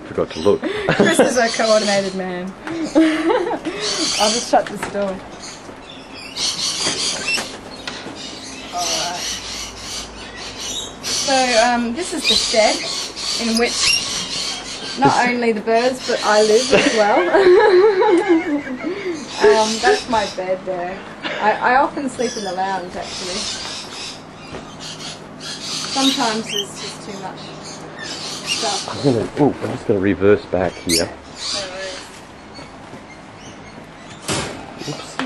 Forgot to look. Chris is a coordinated man. I'll just shut this door. Alright. So, this is the shed in which not only the birds, but I live as well. That's my bed there. I often sleep in the lounge, actually. Sometimes there's just too much stuff. I'm just going to reverse back here. No worries. Oops.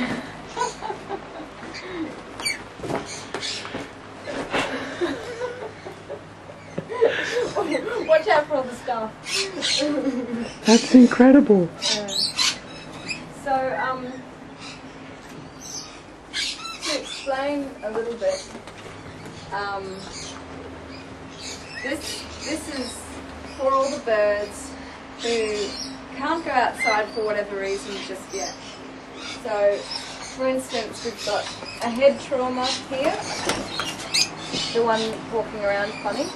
Watch out for all the stuff. That's incredible. So, to explain a little bit, this is for all the birds who can't go outside for whatever reason just yet. So, for instance, we've got a head trauma here, the one walking around funny.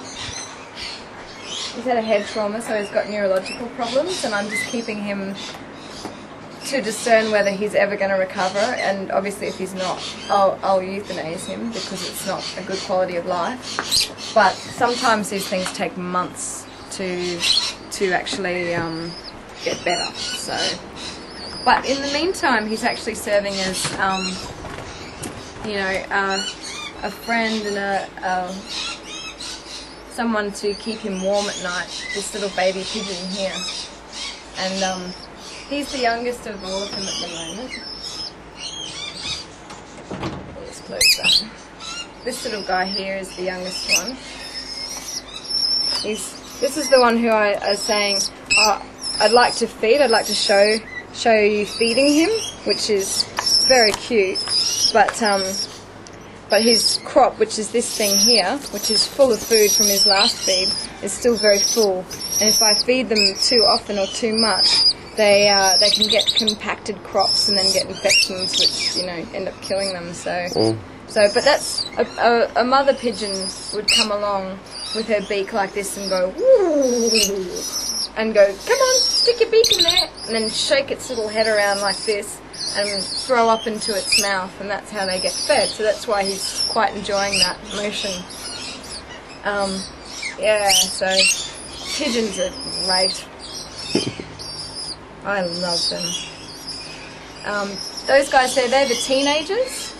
He's had a head trauma, so he's got neurological problems, and I'm just keeping him to discern whether he's ever going to recover. And obviously, if he's not, I'll euthanize him because it's not a good quality of life. But sometimes these things take months to actually get better. So, but in the meantime, he's actually serving as a friend and someone to keep him warm at night, this little baby pigeon here. And he's the youngest of all of them at the moment. Let's close that. This little guy here is the youngest one. This is the one who I was saying, I'd like to feed, I'd like to show you feeding him, which is very cute, but his crop, which is this thing here, which is full of food from his last feed, is still very full. And if I feed them too often or too much, they can get compacted crops and then get infections, which end up killing them. But that's a mother pigeon would come along with her beak like this and go woo, and go, come on, stick your beak in there, and then shake its little head around like this and throw up into its mouth, and that's how they get fed. So that's why he's quite enjoying that motion. So pigeons are great. I love them. Those guys there, they're the teenagers.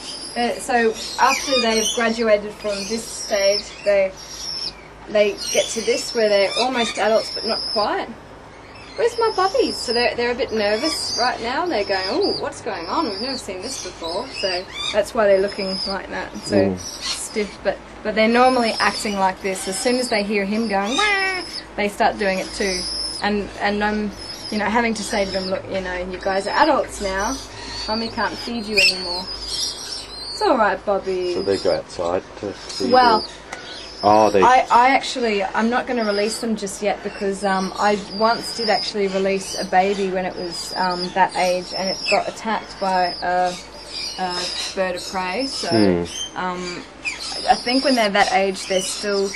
So after they've graduated from this stage, they get to this where they're almost adults but not quite. Where's my puppies? So they're a bit nervous right now. They're going, oh, what's going on? We've never seen this before. So that's why they're looking like that, so stiff. But they're normally acting like this. As soon as they hear him going, wah, they start doing it too. And I'm, having to say to them, look, you guys are adults now. Mummy can't feed you anymore. It's all right, Bobby. So they go outside to feed. Well. I'm not going to release them just yet because I once did actually release a baby when it was that age, and it got attacked by a bird of prey. So I think when they're that age, they're still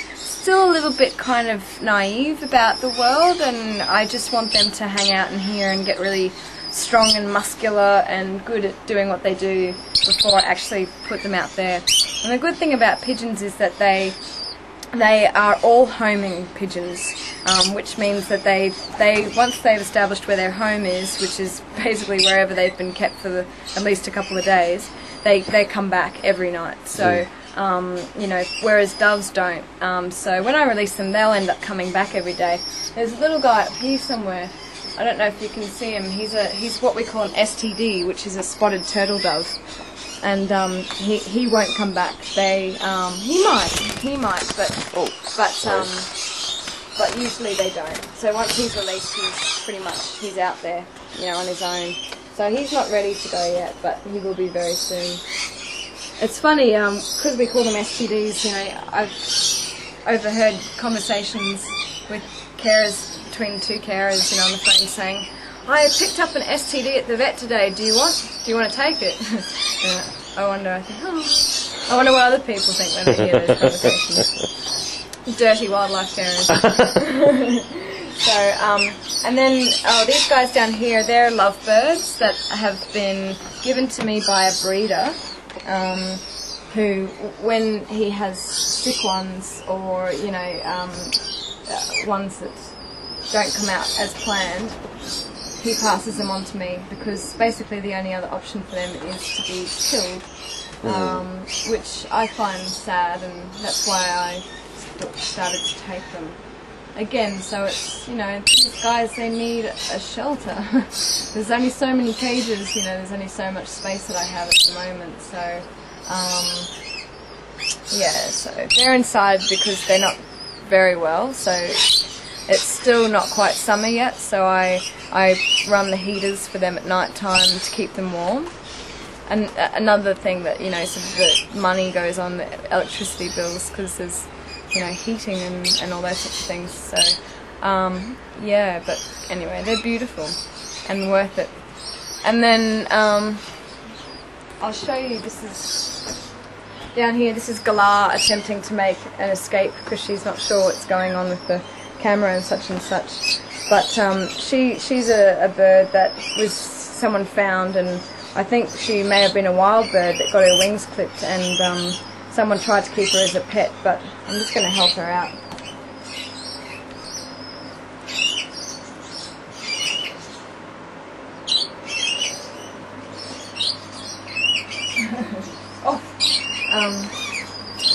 a little bit kind of naive about the world, and I just want them to hang out in here and get really strong and muscular and good at doing what they do before I actually put them out there. And the good thing about pigeons is that they are all homing pigeons, which means that they once they've established where their home is, which is basically wherever they've been kept for at least a couple of days, they come back every night. So whereas doves don't. So when I release them, they'll end up coming back every day. There's a little guy up here somewhere. I don't know if you can see him. He's what we call an STD, which is a spotted turtle dove. And he won't come back. He might, but usually they don't. So once he's released, he's out there, on his own. So he's not ready to go yet, but he will be very soon. It's funny, because we call them STDs. I've overheard conversations with carers, between two carers, on the phone saying, I picked up an STD at the vet today. Do you want to take it? I wonder what other people think when they hear those conversations. dirty wildlife Taryns. So, and then these guys down here, they're lovebirds that have been given to me by a breeder, who, when he has sick ones or ones that don't come out as planned, he passes them on to me, because basically the only other option for them is to be killed, which I find sad, and that's why I started to take them again. So it's, these guys, they need a shelter. There's only so many cages, there's only so much space that I have at the moment, so yeah, so they're inside because they're not very well, so it's still not quite summer yet, so I run the heaters for them at night time to keep them warm. And another thing that, sort of the money goes on the electricity bills, because there's, heating and all those sorts of things. So, yeah, but anyway, they're beautiful and worth it. And then I'll show you, this is, down here, this is Galah attempting to make an escape because she's not sure what's going on with the camera and such. But she's a bird that was someone found, and I think she may have been a wild bird that got her wings clipped, and someone tried to keep her as a pet, but I'm just going to help her out.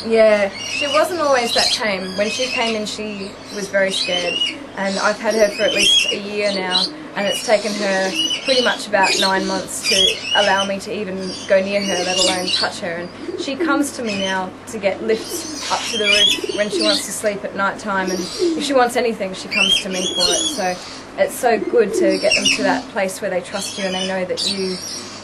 Yeah, she wasn't always that tame. When she came in, she was very scared, and I've had her for at least a year now, and it's taken her pretty much about 9 months to allow me to even go near her, let alone touch her. And she comes to me now to get lifts up to the roof when she wants to sleep at night time, and if she wants anything, she comes to me for it. So it's so good to get them to that place where they trust you and they know that you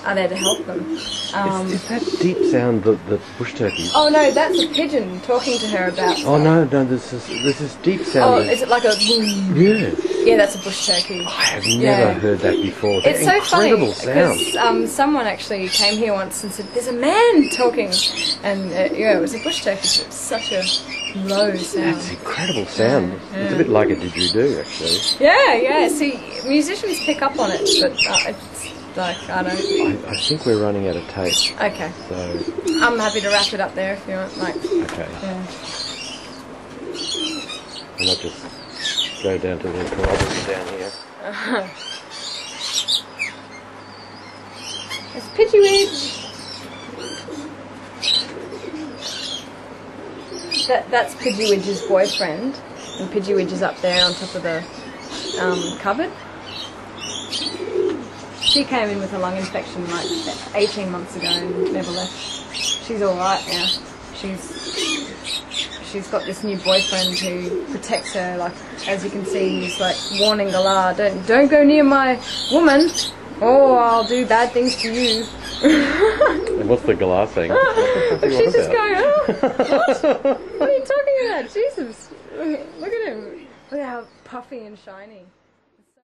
are there to help them. Is that deep sound the bush turkey? Oh no, that's a pigeon talking to her about stuff. Oh no, this is deep sound. Oh, is it like a boom? Yeah. Yeah, that's a bush turkey. I have never heard that before. It's so incredible funny sound. because someone actually came here once and said, "There's a man talking," and yeah, it was a bush turkey. So it's such a low sound. That's incredible sound. Yeah. It's a bit like a didgeridoo, actually. Yeah. See, musicians pick up on it, but it's like, I don't. I think we're running out of tape. Okay. So I'm happy to wrap it up there if you want. Okay. Yeah. And I'll just go down to the corroborator down here. It's Pidgeywidge. That's Pidgeywidge's boyfriend, and Pidgeywidge is up there on top of the cupboard. She came in with a lung infection like 18 months ago and never left. She's alright now. She's got this new boyfriend who protects her, like, as you can see, he's like warning Galah, don't go near my woman, or I'll do bad things to you. And what's the Galah saying? She's just going, what? What are you talking about? Jesus. Look at him. Look at how puffy and shiny.